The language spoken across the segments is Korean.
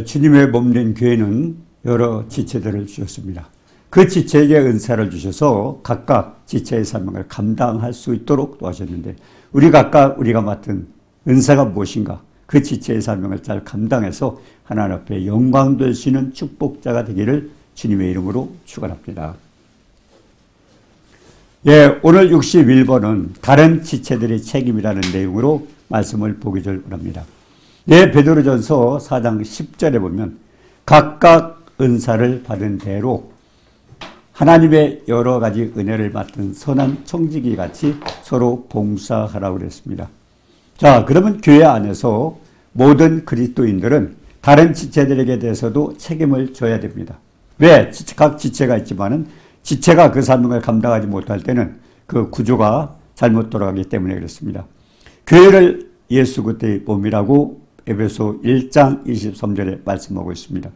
주님의 몸된 교회는 여러 지체들을 주셨습니다. 그 지체에게 은사를 주셔서 각각 지체의 사명을 감당할 수 있도록 도와주셨는데 우리 각각 우리가 맡은 은사가 무엇인가? 그 지체의 사명을 잘 감당해서 하나님 앞에 영광 될 수 있는 축복자가 되기를 주님의 이름으로 축원합니다. 오늘 61번은 다른 지체들의 책임이라는 내용으로 말씀을 보기 원합니다. 베드로전서 4장 10절에 보면 각각 은사를 받은 대로 하나님의 여러 가지 은혜를 맡은 선한 청지기 같이 서로 봉사하라고 그랬습니다. 자, 그러면 교회 안에서 모든 그리스도인들은 다른 지체들에게 대해서도 책임을 져야 됩니다. 왜? 각 지체가 있지만은 지체가 그 사명을 감당하지 못할 때는 그 구조가 잘못 돌아가기 때문에 그렇습니다. 교회를 예수 그리스도의 몸이라고 에베소 1장 23절에 말씀하고 있습니다.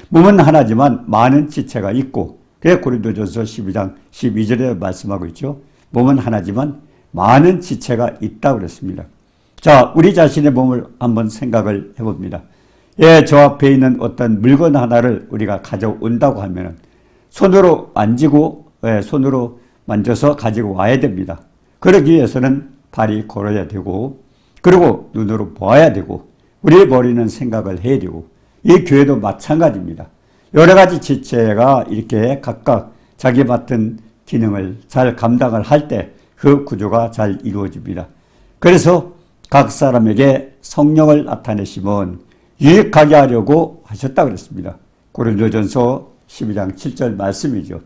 몸은 하나지만 많은 지체가 있고 그래 고린도전서 12장 12절에 말씀하고 있죠. 몸은 하나지만 많은 지체가 있다고 그랬습니다. 자, 우리 자신의 몸을 한번 생각을 해봅니다. 저 앞에 있는 어떤 물건 하나를 우리가 가져온다고 하면은 손으로 만지고 손으로 만져서 가지고 와야 됩니다. 그러기 위해서는 발이 걸어야 되고 그리고 눈으로 보아야 되고 우리의 머리는 생각을 해야 되고 이 교회도 마찬가지입니다. 여러 가지 지체가 이렇게 각각 자기 맡은 기능을 잘 감당을 할 때 그 구조가 잘 이루어집니다. 그래서 각 사람에게 성령을 나타내시면 유익하게 하려고 하셨다 그랬습니다. 고린도전서 12장 7절 말씀이죠.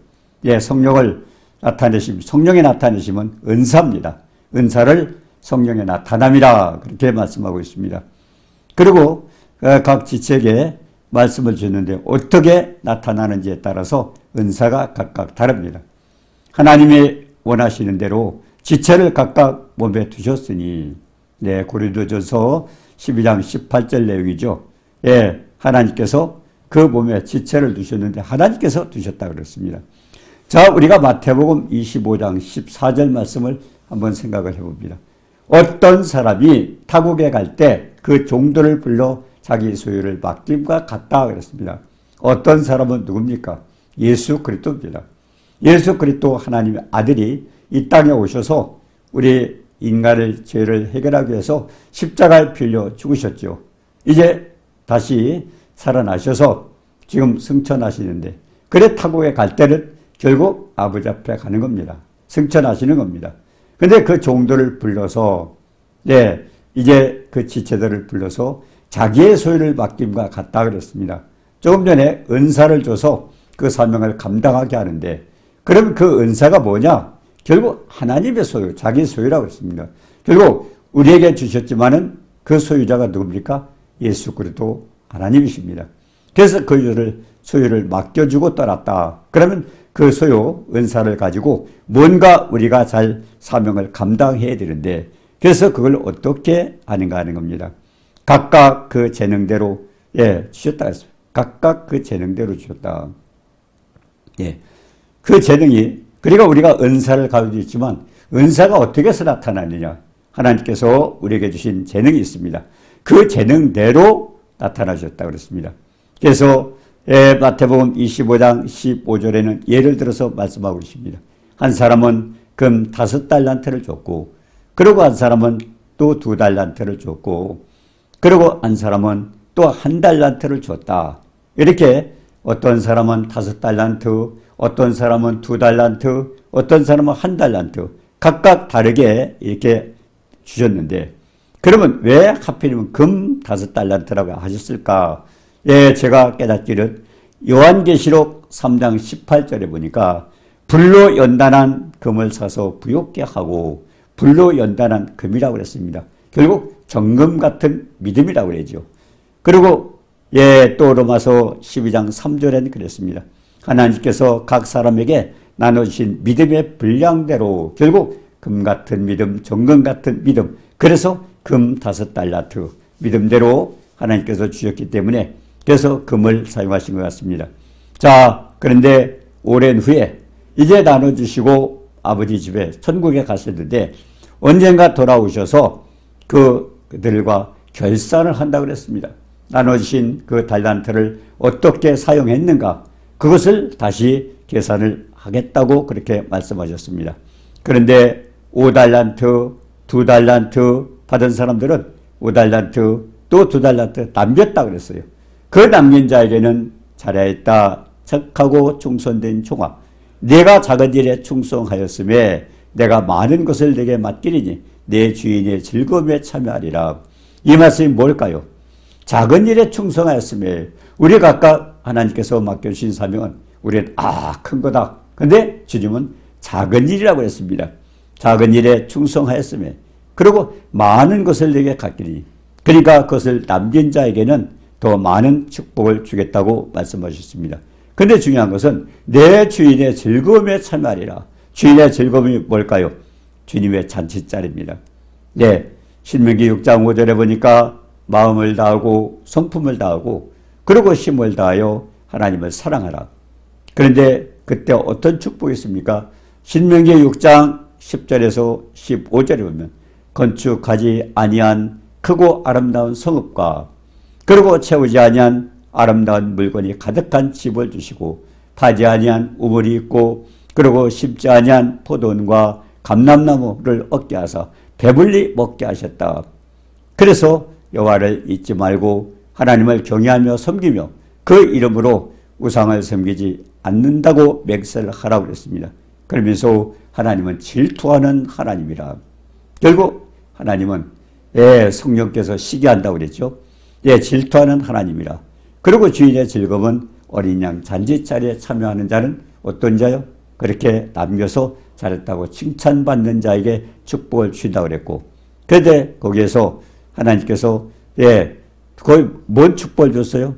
성령을 나타내시면 성령이 나타내시면 은사입니다. 은사를 성령의 나타남이라 그렇게 말씀하고 있습니다. 그리고 각 지체에게 말씀을 주는데 어떻게 나타나는지에 따라서 은사가 각각 다릅니다. 하나님이 원하시는 대로 지체를 각각 몸에 두셨으니 고린도전서 12장 18절 내용이죠. 하나님께서 그 몸에 지체를 두셨는데 하나님께서 두셨다 그랬습니다. 자, 우리가 마태복음 25장 14절 말씀을 한번 생각을 해봅니다. 어떤 사람이 타국에 갈 때 그 종들을 불러 자기 소유를 맡김과 같다 그랬습니다. 어떤 사람은 누굽니까? 예수 그리스도입니다. 예수 그리스도 하나님의 아들이 이 땅에 오셔서 우리 인간의 죄를 해결하기 위해서 십자가에 빌려 죽으셨죠. 이제 다시 살아나셔서 지금 승천하시는데 그래 타국에 갈 때는 결국 아버지 앞에 가는 겁니다. 승천하시는 겁니다. 근데 그 종들을 불러서 이제 그 지체들을 불러서 자기의 소유를 맡김과 같다 그랬습니다. 조금 전에 은사를 줘서 그 사명을 감당하게 하는데 그럼 그 은사가 뭐냐? 결국 하나님의 소유, 자기 소유라고 했습니다. 결국 우리에게 주셨지만은 그 소유자가 누굽니까? 예수 그리스도 하나님이십니다. 그래서 그 소유를 맡겨주고 떠났다. 그러면 그 소유, 은사를 가지고 뭔가 우리가 잘 사명을 감당해야 되는데 그래서 그걸 어떻게 하는가 하는 겁니다. 각각 그 재능대로 주셨다 했습니다. 각각 그 재능대로 주셨다. 그 재능이 그러니까 우리가 은사를 가지고 있지만 은사가 어떻게 해서 나타나느냐. 하나님께서 우리에게 주신 재능이 있습니다. 그 재능대로 나타나셨다고 그랬습니다. 그래서 마태복음 25장 15절에는 예를 들어서 말씀하고 있습니다. 한 사람은 금 5달란트를 줬고 그리고 한 사람은 또 2달란트를 줬고 그리고 한 사람은 또 1달란트를 줬다. 이렇게 어떤 사람은 5달란트, 어떤 사람은 2달란트, 어떤 사람은 1달란트 각각 다르게 이렇게 주셨는데 그러면 왜 하필이면 금 5달란트라고 하셨을까? 제가 깨닫기를 요한계시록 3장 18절에 보니까 불로 연단한 금을 사서 부욕게 하고 불로 연단한 금이라고 그랬습니다. 결국 정금 같은 믿음이라고 그러죠. 그리고 또 로마서 12장 3절에는 그랬습니다. 하나님께서 각 사람에게 나눠주신 믿음의 분량대로 결국 금 같은 믿음, 정금 같은 믿음 그래서 금 5달란트 믿음대로 하나님께서 주셨기 때문에 그래서 금을 사용하신 것 같습니다. 자, 그런데 오랜 후에 이제 나눠주시고 아버지 집에 천국에 가셨는데 언젠가 돌아오셔서 그들과 결산을 한다고 그랬습니다. 나눠주신 그 달란트를 어떻게 사용했는가, 그것을 다시 계산을 하겠다고 그렇게 말씀하셨습니다. 그런데 5달란트, 2달란트 받은 사람들은 5달란트 또 2달란트 남겼다 그랬어요. 그 남긴 자에게는 잘하였다, 착하고 충성된 종아, 내가 작은 일에 충성하였음에 내가 많은 것을 내게 맡기리니 내 주인의 즐거움에 참여하리라. 이 말씀이 뭘까요? 작은 일에 충성하였음에, 우리 각각 하나님께서 맡겨주신 사명은 우리는 큰 거다. 근데 주님은 작은 일이라고 했습니다. 작은 일에 충성하였음에, 그리고 많은 것을 내게 갖기니, 그러니까 그것을 남긴 자에게는 더 많은 축복을 주겠다고 말씀하셨습니다. 근데 중요한 것은 내 주인의 즐거움에 참여하리라. 주인의 즐거움이 뭘까요? 주님의 잔치자리입니다. 네, 신명기 6장 5절에 보니까 마음을 다하고 성품을 다하고 그리고 힘을 다하여 하나님을 사랑하라. 그런데 그때 어떤 축복이 있습니까? 신명기 6장 10절에서 15절에 보면 건축하지 아니한 크고 아름다운 성읍과 그리고 채우지 아니한 아름다운 물건이 가득한 집을 주시고 파지 아니한 우물이 있고 그리고 심지 아니한 포도원과 감람나무를 얻게 하사 배불리 먹게 하셨다. 그래서 여호와를 잊지 말고 하나님을 경외하며 섬기며 그 이름으로 우상을 섬기지 않는다고 맹세를 하라고 그랬습니다. 그러면서 하나님은 질투하는 하나님이라. 결국 하나님은 성령께서 시기한다고 그랬죠. 질투하는 하나님이라. 그리고 주인의 즐거움은 어린 양 잔치자리에 참여하는 자는 어떤 자요? 그렇게 남겨서 잘했다고 칭찬받는 자에게 축복을 주신다고 그랬고, 그런데 거기에서 하나님께서 거의 뭔 축복을 줬어요?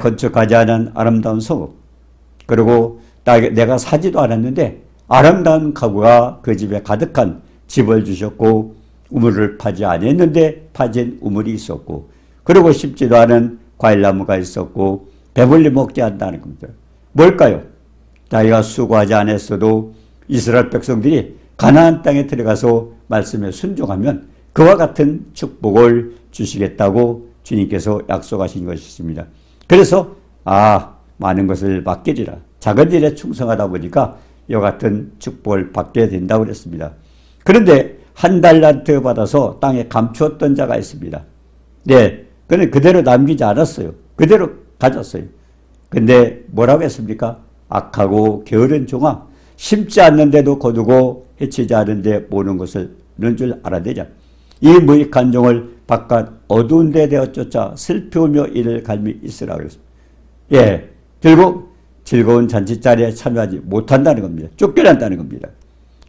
건축하지 않은 아름다운 성읍, 그리고 내가 사지도 않았는데 아름다운 가구가 그 집에 가득한 집을 주셨고, 우물을 파지 아니했는데 파진 우물이 있었고, 그리고 심지도 않은 과일나무가 있었고, 배불리 먹게 한다는 겁니다. 뭘까요? 자기가 수고하지 않았어도 이스라엘 백성들이 가나안 땅에 들어가서 말씀에 순종하면 그와 같은 축복을 주시겠다고 주님께서 약속하신 것이 있습니다. 그래서 많은 것을 맡기리라. 작은 일에 충성하다 보니까 이와 같은 축복을 받게 된다고 그랬습니다. 그런데 1달란트 받아서 땅에 감추었던 자가 있습니다. 그는 그대로 남기지 않았어요. 그대로 가졌어요. 근데 뭐라고 했습니까? 악하고 게으른 종아, 심지 않는데도 거두고 해치지 않은데 모르는 것을 는 줄 알아내자. 이 무익한 종을 바깥 어두운 데 되어 쫓아 슬피우며 이를 갈미 있으라 그랬습니다. 결국 즐거운 잔치자리에 참여하지 못한다는 겁니다. 쫓겨난다는 겁니다.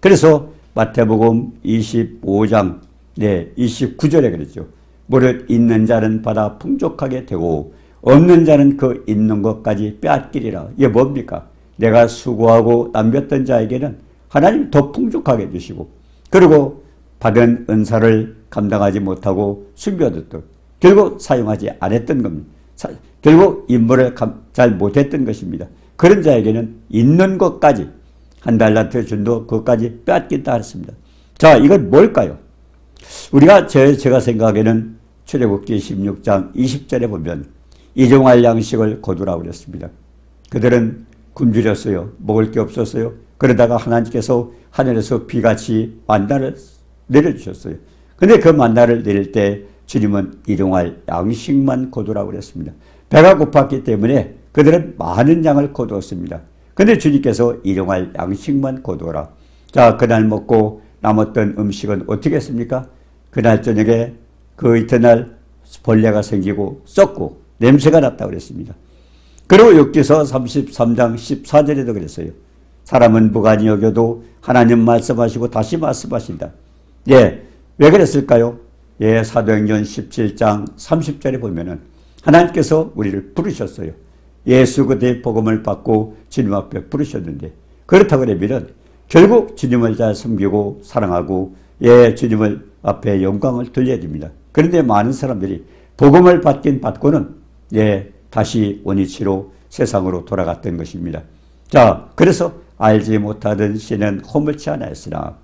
그래서 마태복음 25장 29절에 그랬죠. 무릇 있는 자는 받아 풍족하게 되고 없는 자는 그 있는 것까지 빼앗기리라. 이게 뭡니까? 내가 수고하고 남겼던 자에게는 하나님 더 풍족하게 해주시고, 그리고 받은 은사를 감당하지 못하고 숨겨뒀던, 결국 사용하지 않았던 겁니다. 결국 임무를 잘 못했던 것입니다. 그런 자에게는 있는 것까지, 1달란트 준도 그것까지 빼앗긴다 했습니다. 자, 이건 뭘까요? 우리가 제가 생각에는 출애굽기 16장 20절에 보면 일용할 양식을 거두라고 그랬습니다. 그들은 굶주렸어요. 먹을 게 없었어요. 그러다가 하나님께서 하늘에서 비같이 만나를 내려주셨어요. 근데 그 만나를 내릴 때 주님은 일용할 양식만 거두라고 그랬습니다. 배가 고팠기 때문에 그들은 많은 양을 거두었습니다. 근데 주님께서 일용할 양식만 거두어라. 자, 그날 먹고 남았던 음식은 어떻게 했습니까? 그날 저녁에 그 이튿날 벌레가 생기고 썩고 냄새가 났다고 그랬습니다. 그리고 욥기서 33장 14절에도 그랬어요. 사람은 무관히 여겨도 하나님 말씀하시고 다시 말씀하신다. 왜 그랬을까요? 사도행전 17장 30절에 보면은 하나님께서 우리를 부르셨어요. 예수 그대의 복음을 받고 주님 앞에 부르셨는데, 그렇다고 하면 결국 주님을 잘 섬기고 사랑하고 주님을 앞에 영광을 돌려줍니다. 그런데 많은 사람들이 복음을 받긴 받고는 다시 원위치로 세상으로 돌아갔던 것입니다. 자, 그래서 알지 못하던 씨는 허물치 않았으나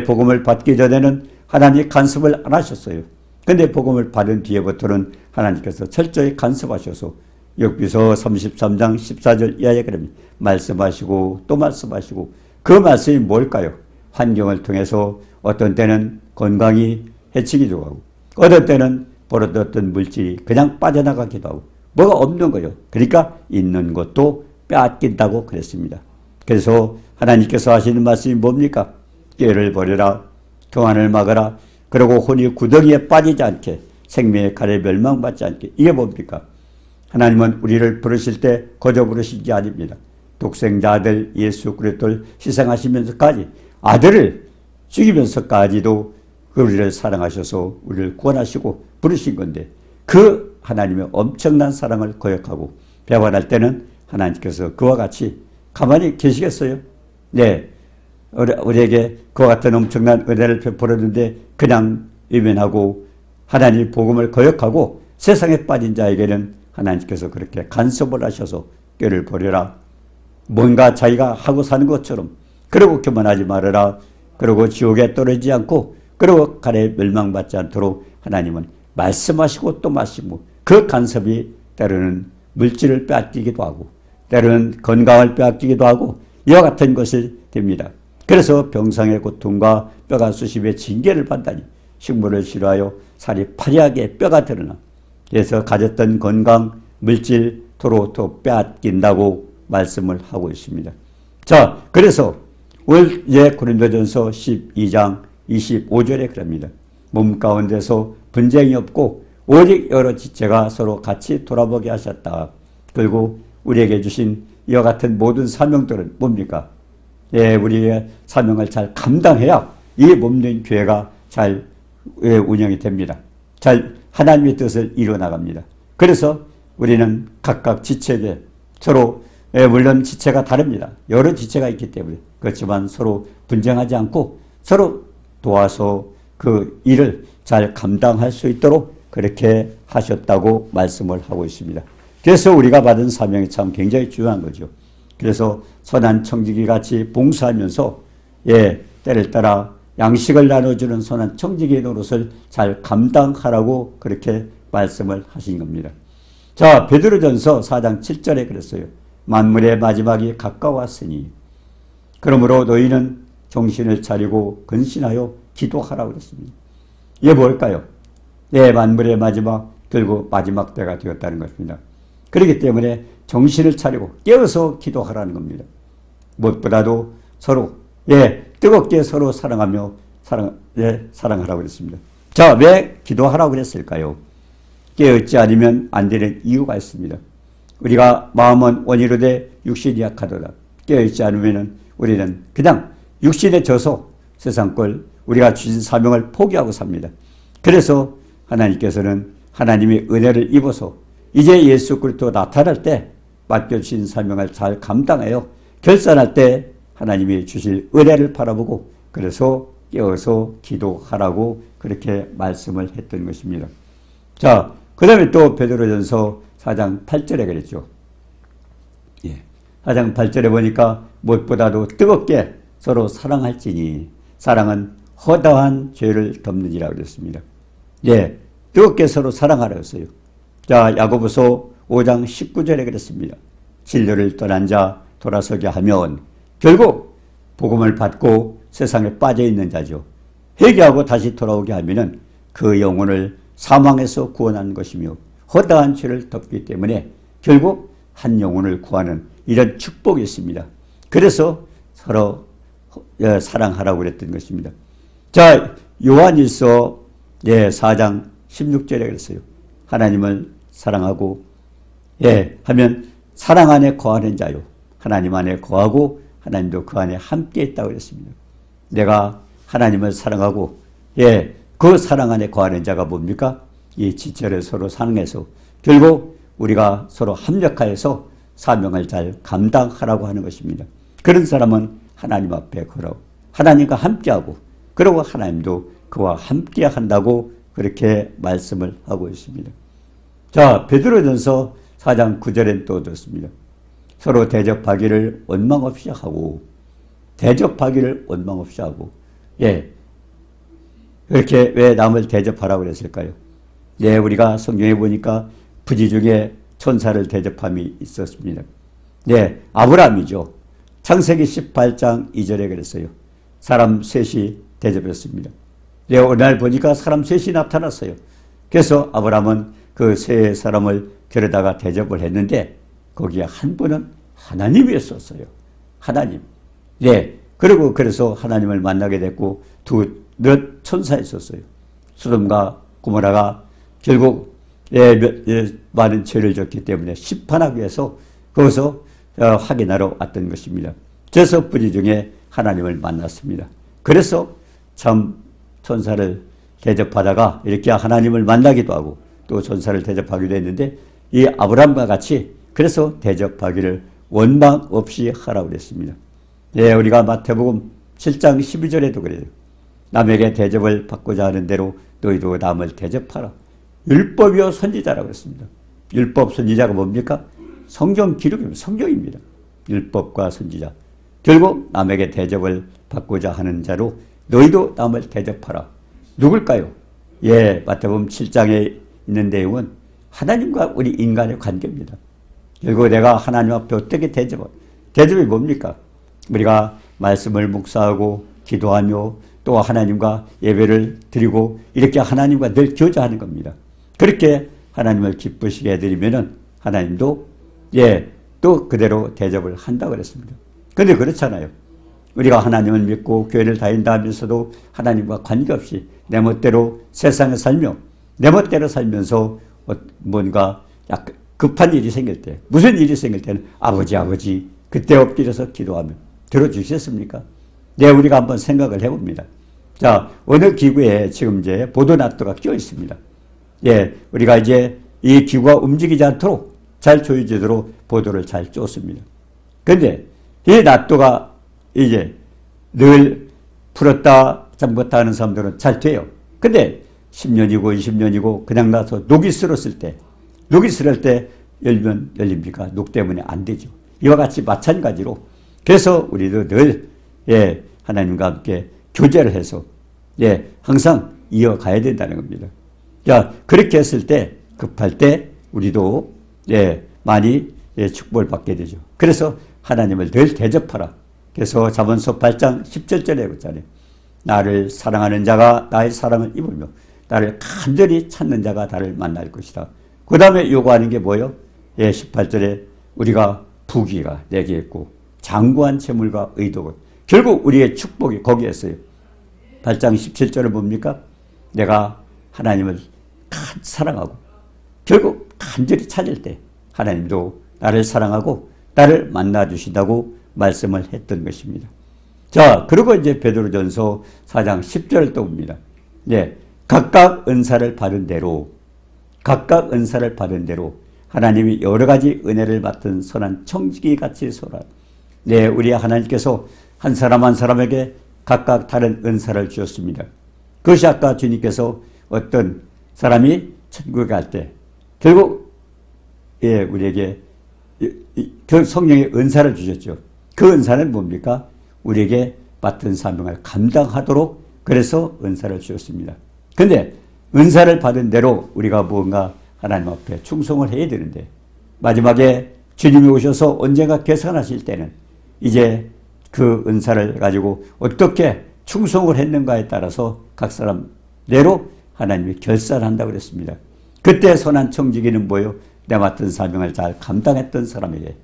복음을 받기 전에는 하나님이 간섭을 안 하셨어요. 근데 복음을 받은 뒤에부터는 하나님께서 철저히 간섭하셔서 욥기서 33장 14절 이하에 그러면 말씀하시고 또 말씀하시고 그 말씀이 뭘까요? 환경을 통해서 어떤 때는 건강이 해치기도 하고 어떤 때는 버릇없던 물질이 그냥 빠져나가기도 하고 뭐가 없는 거예요. 그러니까 있는 것도 빼앗긴다고 그랬습니다. 그래서 하나님께서 하시는 말씀이 뭡니까? 깨를 버려라, 교환을 막아라, 그리고 혼이 구덩이에 빠지지 않게 생명의 칼에 멸망받지 않게. 이게 뭡니까? 하나님은 우리를 부르실 때 거저 부르신 게 아닙니다. 독생자 아들 예수 그리스도를 희생하시면서까지 아들을 죽이면서까지도 우리를 사랑하셔서 우리를 구원하시고 부르신 건데 그 하나님의 엄청난 사랑을 거역하고 배반할 때는 하나님께서 그와 같이 가만히 계시겠어요? 네, 우리에게 그와 같은 엄청난 은혜를 베풀었는데 그냥 외면하고 하나님 복음을 거역하고 세상에 빠진 자에게는 하나님께서 그렇게 간섭을 하셔서 꾀를 버려라, 뭔가 자기가 하고 사는 것처럼, 그러고 교만하지 말아라, 그리고 지옥에 떨어지지 않고 그리고 칼에 멸망받지 않도록 하나님은 말씀하시고 또 말씀하시고 그 간섭이 때로는 물질을 빼앗기기도 하고 때로는 건강을 빼앗기기도 하고 이와 같은 것이 됩니다. 그래서 병상의 고통과 뼈가 수십의 징계를 받다니 식물을 싫어하여 살이 파리하게 뼈가 드러나 그래서 가졌던 건강, 물질 도로 또 빼앗긴다고 말씀을 하고 있습니다. 자, 그래서 이제 고린도전서 12장 25절에 그럽니다. 몸 가운데서 분쟁이 없고 오직 여러 지체가 서로 같이 돌아보게 하셨다. 그리고 우리에게 주신 이와 같은 모든 사명들은 뭡니까? 예, 우리의 사명을 잘 감당해야 이 몸된 교회가 잘 운영이 됩니다. 잘 하나님의 뜻을 이루어나갑니다. 그래서 우리는 각각 지체에게 서로 물론 지체가 다릅니다. 여러 지체가 있기 때문에 그렇지만 서로 분쟁하지 않고 서로 도와서 그 일을 잘 감당할 수 있도록 그렇게 하셨다고 말씀을 하고 있습니다. 그래서 우리가 받은 사명이 참 굉장히 중요한 거죠. 그래서 선한 청지기 같이 봉사하면서 때를 따라 양식을 나눠주는 선한 청지기의 노릇을 잘 감당하라고 그렇게 말씀을 하신 겁니다. 자, 베드로전서 4장 7절에 그랬어요. 만물의 마지막이 가까웠으니 그러므로 너희는 정신을 차리고 근신하여 기도하라고 그랬습니다. 이게 뭘까요? 만물의 마지막, 결국 마지막 때가 되었다는 것입니다. 그렇기 때문에 정신을 차리고 깨어서 기도하라는 겁니다. 무엇보다도 서로 뜨겁게 서로 사랑하며 사랑하라고 그랬습니다. 자, 왜 기도하라고 그랬을까요? 깨어있지 않으면 안 되는 이유가 있습니다. 우리가 마음은 원이로 돼 육신이 약하도다. 깨어있지 않으면 우리는 그냥 육신에 져서 세상 걸 우리가 주신 사명을 포기하고 삽니다. 그래서 하나님께서는 하나님의 은혜를 입어서 이제 예수 그리스도 나타날 때 맡겨주신 사명을 잘 감당하여 결산할 때 하나님이 주실 은혜를 바라보고 그래서 깨어서 기도하라고 그렇게 말씀을 했던 것입니다. 자, 그 다음에 또 베드로전서 4장 8절에 그랬죠. 4장 8절에 보니까 무엇보다도 뜨겁게 서로 사랑할지니 사랑은 허다한 죄를 덮느니라 그랬습니다. 뜨겁게 서로 사랑하라 했어요. 자, 야고보서 5장 19절에 그랬습니다. 진료를 떠난 자 돌아서게 하면 결국 복음을 받고 세상에 빠져 있는 자죠. 회개하고 다시 돌아오게 하면은 그 영혼을 사망에서 구원하는 것이며 허다한 죄를 덮기 때문에 결국 한 영혼을 구하는 이런 축복이 있습니다. 그래서 서로 사랑하라고 그랬던 것입니다. 자, 요한일서 4장 16절에 그랬어요. 하나님을 사랑하고 하면 사랑 안에 거하는 자요. 하나님 안에 거하고 하나님도 그 안에 함께 있다고 그랬습니다. 내가 하나님을 사랑하고 그 사랑 안에 거하는 자가 뭡니까? 이 지체를 서로 사랑해서 결국 우리가 서로 합력하여서 사명을 잘 감당하라고 하는 것입니다. 그런 사람은 하나님 앞에 걸어 하나님과 함께하고 그리고 하나님도 그와 함께 한다고 그렇게 말씀을 하고 있습니다. 자, 베드로전서 4장 9절엔 또 그렇습니다. 서로 대접하기를 원망 없이 하고 이렇게 왜 남을 대접하라고 그랬을까요? 네, 우리가 성경에 보니까 부지 중에 천사를 대접함이 있었습니다. 네, 아브라함이죠. 창세기 18장 2절에 그랬어요. 사람 셋이 대접했습니다. 네, 어느 날 보니까 사람 셋이 나타났어요. 그래서 아브라함은 그 세 사람을 데려다가 대접을 했는데 거기에 한 분은 하나님이었었어요. 하나님. 네, 그리고 그래서 하나님을 만나게 됐고 몇 천사였었어요. 소돔과 고모라가 결국 많은 죄를 졌기 때문에 심판하기 위해서 거기서 확인하러 왔던 것입니다. 그래서 부지 중에 하나님을 만났습니다. 그래서 참 천사를 대접하다가 이렇게 하나님을 만나기도 하고 또 천사를 대접하기도 했는데 이 아브라함과 같이 그래서 대접하기를 원망 없이 하라고 그랬습니다. 예, 우리가 마태복음 7장 12절에도 그래요. 남에게 대접을 받고자 하는 대로 너희도 남을 대접하라. 율법이요 선지자라고 했습니다. 율법 선지자가 뭡니까? 성경 기록입니다. 성경입니다. 율법과 선지자. 결국 남에게 대접을 받고자 하는 자로 너희도 남을 대접하라. 누굴까요? 예, 마태복음 7장에 있는 내용은 하나님과 우리 인간의 관계입니다. 결국 내가 하나님 앞에 어떻게 대접이 뭡니까? 우리가 말씀을 묵상하고 기도하며 또 하나님과 예배를 드리고 이렇게 하나님과 늘 교제하는 겁니다. 그렇게 하나님을 기쁘시게 해드리면은 하나님도 또 그대로 대접을 한다고 그랬습니다. 그런데 그렇잖아요. 우리가 하나님을 믿고 교회를 다닌다 하면서도 하나님과 관계없이 내 멋대로 세상에 살며 내 멋대로 살면서 뭔가 약간 급한 일이 생길 때, 무슨 일이 생길 때는 아버지 그때 엎드려서 기도하면 들어주셨습니까? 네, 우리가 한번 생각을 해봅니다. 자, 어느 기구에 지금 이제 보도낫도가 끼어 있습니다. 예, 우리가 이제 이 기구가 움직이지 않도록 잘 조여지도록 보도를 잘 쫓습니다. 그런데 이 낫도가 이제 늘 풀었다 잠궜다 하는 사람들은 잘 돼요. 근데 10년이고 20년이고 그냥 놔서 녹이 슬었을 때 열면 열립니까? 녹 때문에 안 되죠. 이와 같이 마찬가지로 그래서 우리도 늘 하나님과 함께 교제를 해서 항상 이어가야 된다는 겁니다. 자, 그렇게 했을 때 급할 때 우리도 많이 축복을 받게 되죠. 그래서 하나님을 늘 대접하라. 그래서 잠언서 8장 17절에 그랬잖아요. 나를 사랑하는 자가 나의 사랑을 입으며 나를 간절히 찾는 자가 나를 만날 것이다. 그 다음에 요구하는 게 뭐예요? 18절에 우리가 부귀가 내게 있고 장구한 재물과 의도가 결국 우리의 축복이 거기에 있어요. 8장 17절은 뭡니까? 내가 하나님을 사랑하고 결국 간절히 찾을 때 하나님도 나를 사랑하고 나를 만나주신다고 말씀을 했던 것입니다. 자, 그리고 이제 베드로전서 4장 10절을 또 봅니다. 각각 은사를 받은 대로 하나님이 여러 가지 은혜를 받은 선한 청지기 같이 소라. 우리 하나님께서 한 사람 한 사람에게 각각 다른 은사를 주셨습니다. 그것이 아까 주님께서 어떤 사람이 천국에 갈 때 결국 우리에게 성령의 은사를 주셨죠. 그 은사는 뭡니까? 우리에게 맡은 사명을 감당하도록 그래서 은사를 주셨습니다. 근데 은사를 받은 대로 우리가 뭔가 하나님 앞에 충성을 해야 되는데 마지막에 주님이 오셔서 언젠가 계산하실 때는 이제 그 은사를 가지고 어떻게 충성을 했는가에 따라서 각 사람대로 하나님이 결산한다고 그랬습니다. 그때 선한 청지기는 뭐예요? 내 맡은 사명을 잘 감당했던 사람에게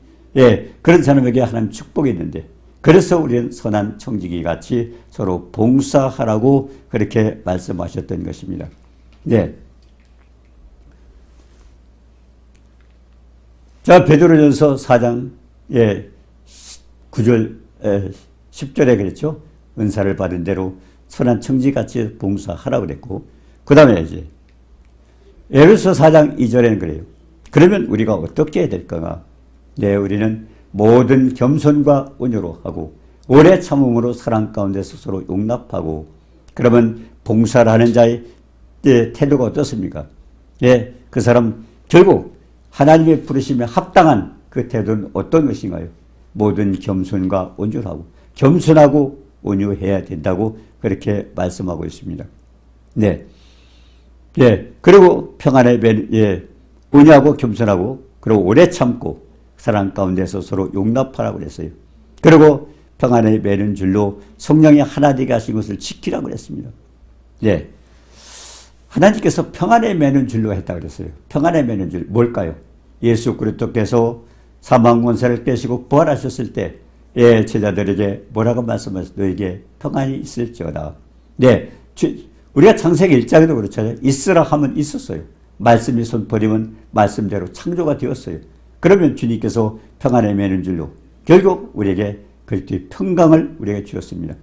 그런 사람에게 하나님 축복이 있는데 그래서 우리는 선한 청지기 같이 서로 봉사하라고 그렇게 말씀하셨던 것입니다. 자, 베드로전서 4장 9절 10절에 그랬죠. 은사를 받은 대로 선한 청지같이 봉사하라고 그랬고 그 다음에 이제 에베소 4장 2절에는 그래요. 그러면 우리가 어떻게 해야 될까? 우리는 모든 겸손과 온유로 하고 오래 참음으로 사랑 가운데서 서로 용납하고 그러면 봉사를 하는 자의 태도가 어떻습니까? 그 사람 결국 하나님의 부르심에 합당한 그 태도는 어떤 것인가요? 모든 겸손과 온유하고 겸손하고 온유해야 된다고 그렇게 말씀하고 있습니다. 예, 그리고 평안에 예, 온유하고 겸손하고 그리고 오래 참고 사랑 가운데서 서로 용납하라고 그랬어요. 그리고 평안에 매는 줄로 성령이 하나 되게 하신 것을 지키라고 그랬습니다. 예. 하나님께서 평안에 매는 줄로 했다고 그랬어요. 평안에 매는 줄 뭘까요? 예수 그리스도께서 사망 권세를 깨시고 부활하셨을 때 예, 제자들에게 뭐라고 말씀하셨어요? 너에게 평안이 있을지어다. 네, 우리가 창세기 1장에도 그렇잖아요. 있으라 하면 있었어요. 말씀이 손버리면 말씀대로 창조가 되었어요. 그러면 주님께서 평안에 매는 줄로 결국 우리에게 그리스도의 평강을 우리에게 주었습니다.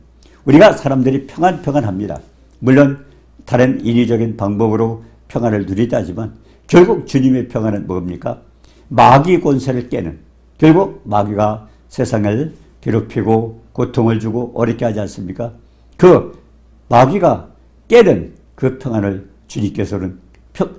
우리가 사람들이 평안합니다. 물론 다른 인위적인 방법으로 평안을 누리다 하지만 결국 주님의 평안은 뭡니까? 마귀 권세를 깨는, 결국 마귀가 세상을 괴롭히고 고통을 주고 어렵게 하지 않습니까? 그 마귀가 깨는 그 평안을 주님께서는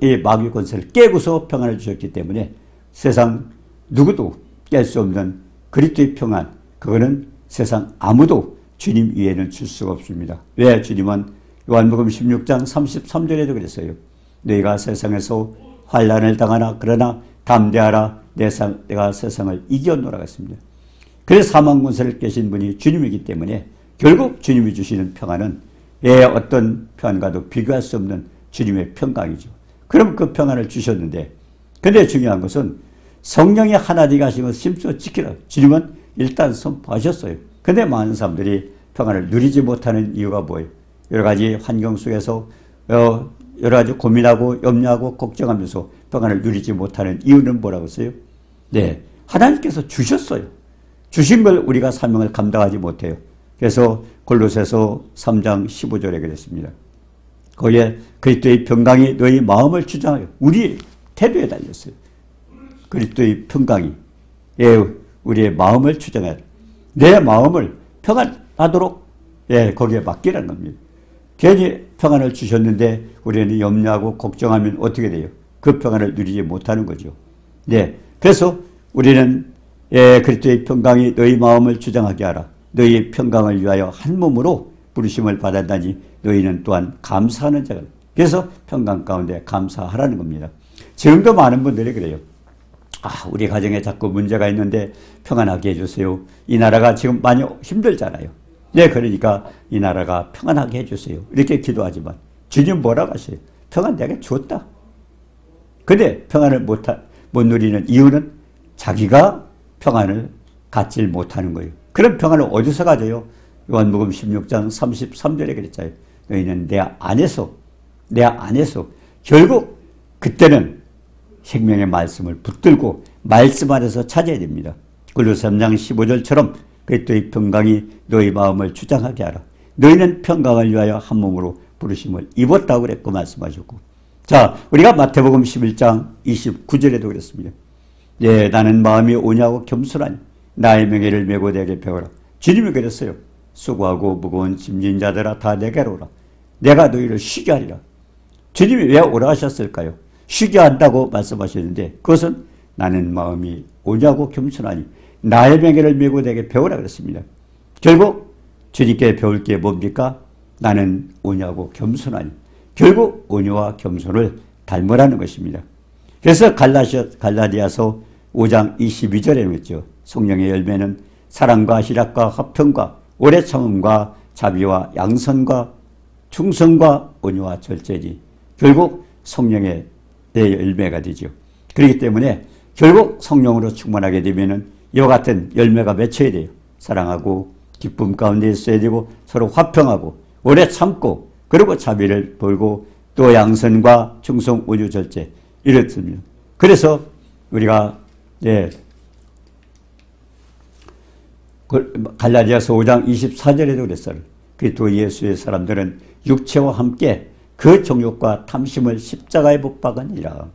이 마귀 권세를 깨고서 평안을 주셨기 때문에 세상 누구도 깰 수 없는 그리스도의 평안, 그거는 세상 아무도 주님 위에는 줄 수가 없습니다. 왜? 주님은 요한복음 16장 33절에도 그랬어요. 너희가 세상에서 환난을 당하나 그러나 담대하라 내가 세상을 이겨노라고 했습니다. 그래서 사망 권세를 깨신 분이 주님이기 때문에 결국 주님이 주시는 평안은 어떤 평안과도 비교할 수 없는 주님의 평강이죠. 그럼 그 평안을 주셨는데, 근데 중요한 것은 성령이 하나 되게 하신 것을 심지어 지키라. 주님은 일단 선포하셨어요. 근데 많은 사람들이 평안을 누리지 못하는 이유가 뭐예요? 여러 가지 환경 속에서 여러 가지 고민하고 염려하고 걱정하면서 평안을 누리지 못하는 이유는 뭐라고 했어요? 네, 하나님께서 주셨어요. 주신 걸 우리가 사명을 감당하지 못해요. 그래서 골로새서 3장 15절에 그랬습니다. 거기에 그리스도의 평강이 너희 마음을 주장하여 우리 태도에 달렸어요. 그리스도의 평강이 우리의 마음을 주장하여 내 마음을 평안하도록 거기에 맡기라는 겁니다. 괜히 평안을 주셨는데 우리는 염려하고 걱정하면 어떻게 돼요? 그 평안을 누리지 못하는 거죠. 네, 그래서 우리는 그리스도의 평강이 너희 마음을 주장하게 하라. 너희 평강을 위하여 한 몸으로 부르심을 받았다니 너희는 또한 감사하는 자가. 그래서 평강 가운데 감사하라는 겁니다. 지금도 많은 분들이 그래요. 우리 가정에 자꾸 문제가 있는데 평안하게 해주세요. 이 나라가 지금 많이 힘들잖아요. 네, 그러니까 이 나라가 평안하게 해주세요. 이렇게 기도하지만 주님 뭐라고 하세요? 평안 내게 줬다. 근데 평안을 못 누리는 이유는 자기가 평안을 갖질 못하는 거예요. 그럼 평안을 어디서 가져요? 요한복음 16장 33절에 그랬잖아요. 너희는 내 안에서 결국 그때는 생명의 말씀을 붙들고 말씀 안에서 찾아야 됩니다. 골로새 3장 15절처럼 그리스도의 평강이 너희 마음을 주장하게 하라. 너희는 평강을 위하여 한 몸으로 부르심을 입었다고 그랬고 말씀하셨고. 자, 우리가 마태복음 11장 29절에도 그랬습니다. 예, 나는 마음이 온유하고 겸손하니 나의 명예를 메고 내게 배워라. 주님이 그랬어요. 수고하고 무거운 짐진 자들아 다 내게로 오라. 내가 너희를 쉬게 하리라. 주님이 왜 오라 하셨을까요? 쉬게 한다고 말씀하셨는데 그것은 나는 마음이 온유하고 겸손하니 나의 명예를 메고 내게 배우라 그랬습니다. 결국 주님께 배울 게 뭡니까? 나는 온유하고 겸손하니. 결국 온유와 겸손을 닮으라는 것입니다. 그래서 갈라디아서 5장 22절에 있죠. 성령의 열매는 사랑과 희락과 화평과 오래 참음과 자비와 양선과 충성과 온유와 절제지. 결국 성령의 열매가 되죠. 그렇기 때문에 결국 성령으로 충만하게 되면은 이와 같은 열매가 맺혀야 돼요. 사랑하고 기쁨 가운데 있어야 되고 서로 화평하고 오래 참고 그리고 자비를 보이고 또 양선과 충성, 온유, 절제 이렇습니다. 그래서 우리가 갈라디아서 5장 24절에도 그랬어요. 그리스도 예수의 사람들은 육체와 함께 그 정욕과 탐심을 십자가에 못 박으니라.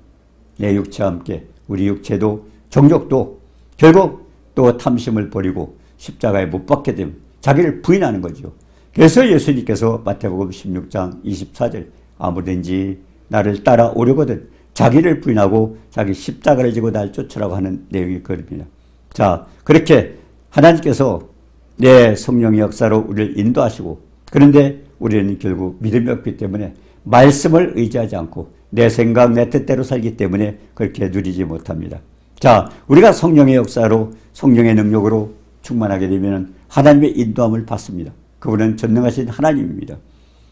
내 육체와 함께 우리 육체도 정욕도 결국 또 탐심을 버리고 십자가에 못 박게 되면 자기를 부인하는 거죠. 그래서 예수님께서 마태복음 16장 24절 아무든지 나를 따라오려거든 자기를 부인하고 자기 십자가를 지고 날 쫓으라고 하는 내용이 그럽니다. 자, 그렇게 하나님께서 내 성령의 역사로 우리를 인도하시고 그런데 우리는 결국 믿음이 없기 때문에 말씀을 의지하지 않고 내 생각, 내 뜻대로 살기 때문에 그렇게 누리지 못합니다. 자, 우리가 성령의 역사로, 성령의 능력으로 충만하게 되면 하나님의 인도함을 받습니다. 그분은 전능하신 하나님입니다.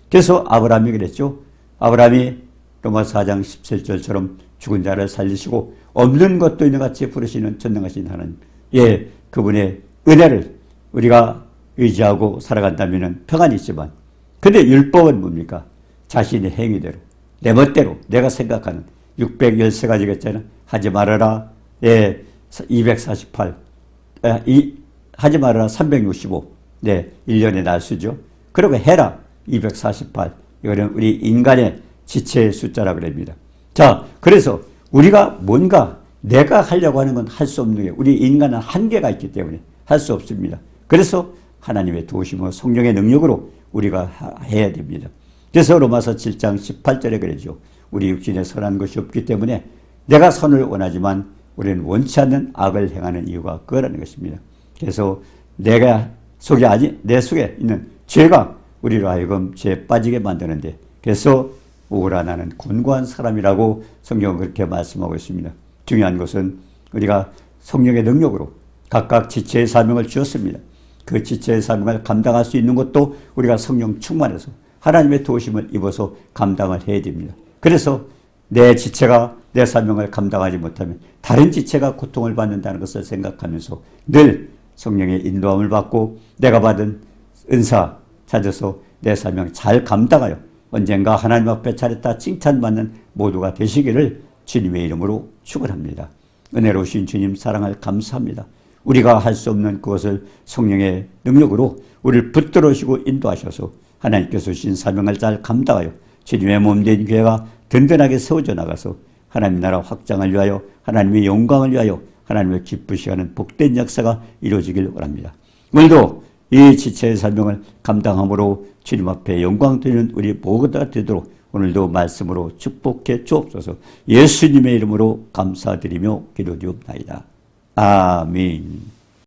그래서 아브라함이 그랬죠. 아브라함이 로마서 4장 17절처럼 죽은 자를 살리시고 없는 것도 있는 같이 부르시는 전능하신 하나님. 예, 그분의 은혜를 우리가 의지하고 살아간다면 평안이 있지만, 근데 율법은 뭡니까? 자신의 행위대로, 내 멋대로, 내가 생각하는 613가지가 있잖아. 하지 말아라. 예, 248. 하지 말아라. 365. 네, 1년의 날수죠. 그리고 해라. 248. 이거는 우리 인간의 지체의 숫자라고 합니다. 자, 그래서 우리가 뭔가 내가 하려고 하는 건 할 수 없는 게, 우리 인간은 한계가 있기 때문에 할 수 없습니다. 그래서 하나님의 도우심과 성령의 능력으로 우리가 해야 됩니다. 그래서 로마서 7장 18절에 그러죠. 우리 육신에 선한 것이 없기 때문에 내가 선을 원하지만 우리는 원치 않는 악을 행하는 이유가 그거라는 것입니다. 그래서 내 속에 있는 죄가 우리로 하여금 죄에 빠지게 만드는데, 그래서 오라 나는 곤고한 사람이라고 성경은 그렇게 말씀하고 있습니다. 중요한 것은 우리가 성령의 능력으로 각각 지체의 사명을 주었습니다. 그 지체의 사명을 감당할 수 있는 것도 우리가 성령 충만해서 하나님의 도우심을 입어서 감당을 해야 됩니다. 그래서 내 지체가 내 사명을 감당하지 못하면 다른 지체가 고통을 받는다는 것을 생각하면서 늘 성령의 인도함을 받고 내가 받은 은사 찾아서 내 사명 잘 감당하여 언젠가 하나님 앞에 차렸다 칭찬받는 모두가 되시기를 주님의 이름으로 축원합니다. 은혜로우신 주님 사랑을 감사합니다. 우리가 할 수 없는 그것을 성령의 능력으로 우리를 붙들어주시고 인도하셔서 하나님께서 주신 사명을 잘 감당하여 주님의 몸된 교회가 든든하게 세워져 나가서 하나님 나라 확장을 위하여 하나님의 영광을 위하여 하나님을 기쁘시게 하는 복된 역사가 이루어지길 원합니다. 오늘도 이 지체의 사명을 감당함으로 주님 앞에 영광 드리는 우리 모두가 되도록 오늘도 말씀으로 축복해 주옵소서. 예수님의 이름으로 감사드리며 기도드리옵나이다. 아멘.